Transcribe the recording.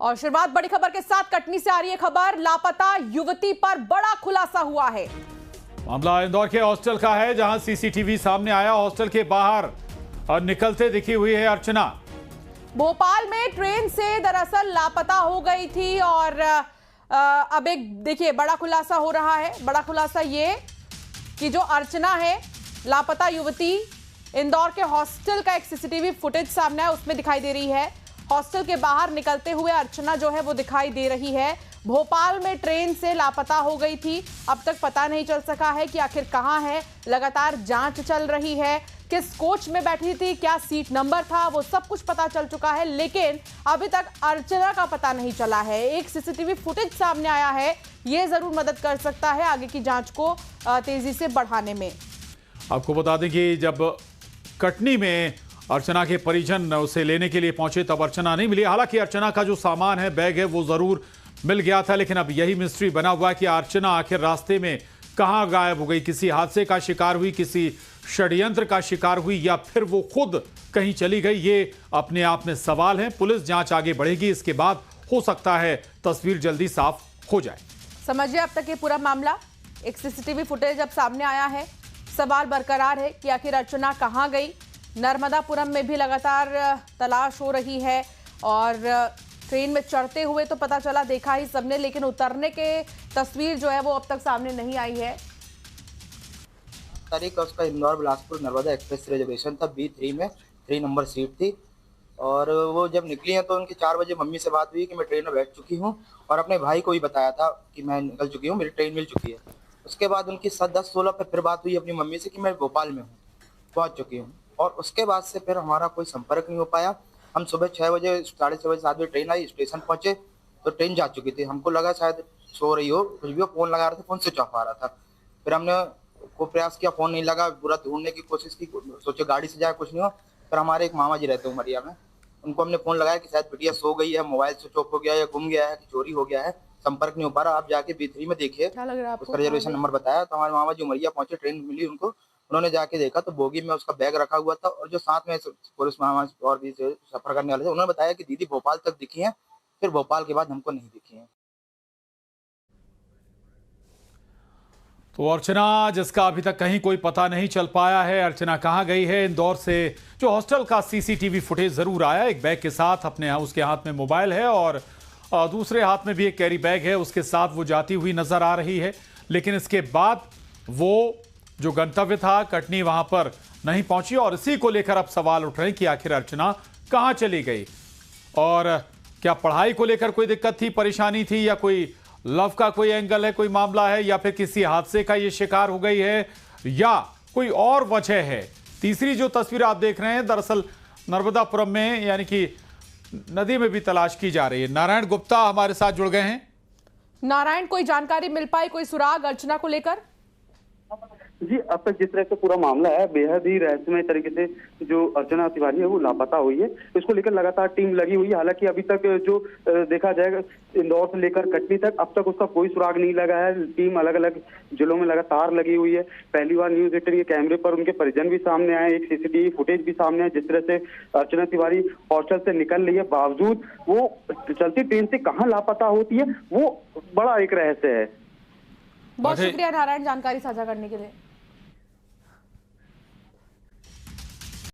और शुरुआत बड़ी खबर के साथ कटनी से आ रही है खबर। लापता युवती पर बड़ा खुलासा हुआ है। मामला इंदौर के हॉस्टल का है, जहां सीसीटीवी सामने आया। हॉस्टल के बाहर और निकलते दिखी हुई है अर्चना। भोपाल में ट्रेन से दरअसल लापता हो गई थी और अब एक देखिए बड़ा खुलासा हो रहा है। बड़ा खुलासा ये कि जो अर्चना है लापता युवती, इंदौर के हॉस्टल का एक सीसीटीवी फुटेज सामने है, उसमें दिखाई दे रही है। हॉस्टल के बाहर निकलते हुए अर्चना जो है वो दिखाई दे रही है। भोपाल में ट्रेन से लापता हो गई थी, अब तक पता नहीं चल सका है कि आखिर कहां है। लगातार जांच चल रही है, किस कोच में बैठी थी, क्या सीट नंबर था, वो सब कुछ पता चल चुका है, लेकिन अभी तक अर्चना का पता नहीं चला है। एक सीसीटीवी फुटेज सामने आया है, ये जरूर मदद कर सकता है आगे की जांच को तेजी से बढ़ाने में। आपको बता दें कि जब कटनी में अर्चना के परिजन उसे लेने के लिए पहुंचे तब अर्चना नहीं मिली। हालांकि अर्चना का जो सामान है, बैग है, वो जरूर मिल गया था, लेकिन अब यही मिस्ट्री बना हुआ है कि अर्चना आखिर रास्ते में कहां गायब हो गई। किसी हादसे का शिकार हुई, किसी षड्यंत्र का शिकार हुई, या फिर वो खुद कहीं चली गई। ये अपने आप में सवाल है। पुलिस जांच आगे बढ़ेगी, इसके बाद हो सकता है तस्वीर जल्दी साफ हो जाए। समझिए अब तक ये पूरा मामला, एक सीसीटीवी फुटेज अब सामने आया है। सवाल बरकरार है कि आखिर अर्चना कहां गई। नर्मदापुरम में भी लगातार तलाश हो रही है और ट्रेन में चढ़ते हुए तो पता चला, देखा ही सबने, लेकिन उतरने के तस्वीर जो है वो अब तक सामने नहीं आई है। तारीख का उसका इंदौर बिलासपुर नर्मदा एक्सप्रेस रिजर्वेशन था, B3 में 3 नंबर सीट थी। और वो जब निकली हैं तो उनकी 4 बजे मम्मी से बात हुई कि मैं ट्रेन में बैठ चुकी हूँ, और अपने भाई को भी बताया था कि मैं निकल चुकी हूँ, मेरी ट्रेन मिल चुकी है। उसके बाद उनकी 10-16 पर फिर बात हुई अपनी मम्मी से कि मैं भोपाल में हूँ, पहुँच चुकी हूँ। और उसके बाद से फिर हमारा कोई संपर्क नहीं हो पाया। हम सुबह 6 बजे, 6:30 बजे, 7 बजे ट्रेन आई, स्टेशन पहुंचे तो ट्रेन जा चुकी थी। हमको लगा शायद सो रही हो, कुछ भी हो, फोन लगा रहे थे, फोन स्विच ऑफ आ रहा था। फिर हमने को प्रयास किया, फोन नहीं लगा, पूरा ढूंढने की कोशिश की, सोचे गाड़ी से जाए कुछ नहीं हो। फिर हमारे एक मामा जी रहते हैं उमरिया में, उनको हमने फोन लगाया कि शायद बिटिया सो गई है, मोबाइल स्विच ऑफ हो गया या गुम गया है कि चोरी हो गया है, संपर्क नहीं हो पा रहा, आप जाके B3 में देखिए। उसका रिजर्वेशन नंबर बताया तो हमारे मामा जी उमरिया पहुंचे, ट्रेन मिली उनको। उन्होंने जाके देखा तो बोगी में उसका बैग रखा हुआ था, और जो साथ में पुलिस मामा और भी सफर करने वाले थे, उन्होंने बताया कि दीदी भोपाल तक दिखी हैं, फिर भोपाल के बाद हमको नहीं दिखी हैं। तो अर्चना, जिसका अभी तक कहीं कोई पता नहीं चल पाया है, अर्चना कहां गई है। इंदौर से जो हॉस्टल का सीसीटीवी फुटेज जरूर आया, एक बैग के साथ अपने उसके हाथ में मोबाइल है और दूसरे हाथ में भी एक कैरी बैग है, उसके साथ वो जाती हुई नजर आ रही है। लेकिन इसके बाद वो जो गंतव्य था कटनी, वहां पर नहीं पहुंची, और इसी को लेकर अब सवाल उठ रहे हैं कि आखिर अर्चना कहां चली गई। और क्या पढ़ाई को लेकर कोई दिक्कत थी, परेशानी थी, या कोई लव का कोई एंगल है, कोई मामला है, या फिर किसी हादसे का ये शिकार हो गई है, या कोई और वजह है। तीसरी जो तस्वीर आप देख रहे हैं, दरअसल नर्मदापुरम में, यानी कि नदी में भी तलाश की जा रही है। नारायण गुप्ता हमारे साथ जुड़ गए हैं। नारायण, कोई जानकारी मिल पाई, कोई सुराग अर्चना को लेकर? जी, अब तक जिस तरह से पूरा मामला है, बेहद ही रहस्यमय तरीके से जो अर्चना तिवारी है वो लापता हुई है, इसको लेकर लगातार टीम लगी हुई है। हालांकि अभी तक जो देखा जाएगा, इंदौर से लेकर कटनी तक अब तक उसका कोई सुराग नहीं लगा है। टीम अलग अलग जिलों में लगातार लगी हुई है। पहली बार न्यूज़ 18 के कैमरे पर उनके परिजन भी सामने आए, एक सीसीटीवी फुटेज भी सामने आए, जिस तरह से अर्चना तिवारी हॉस्टल से निकल रही है, बावजूद वो चलती ट्रेन से कहाँ लापता होती है, वो बड़ा एक रहस्य है। बहुत शुक्रिया नारायण जानकारी साझा करने के लिए।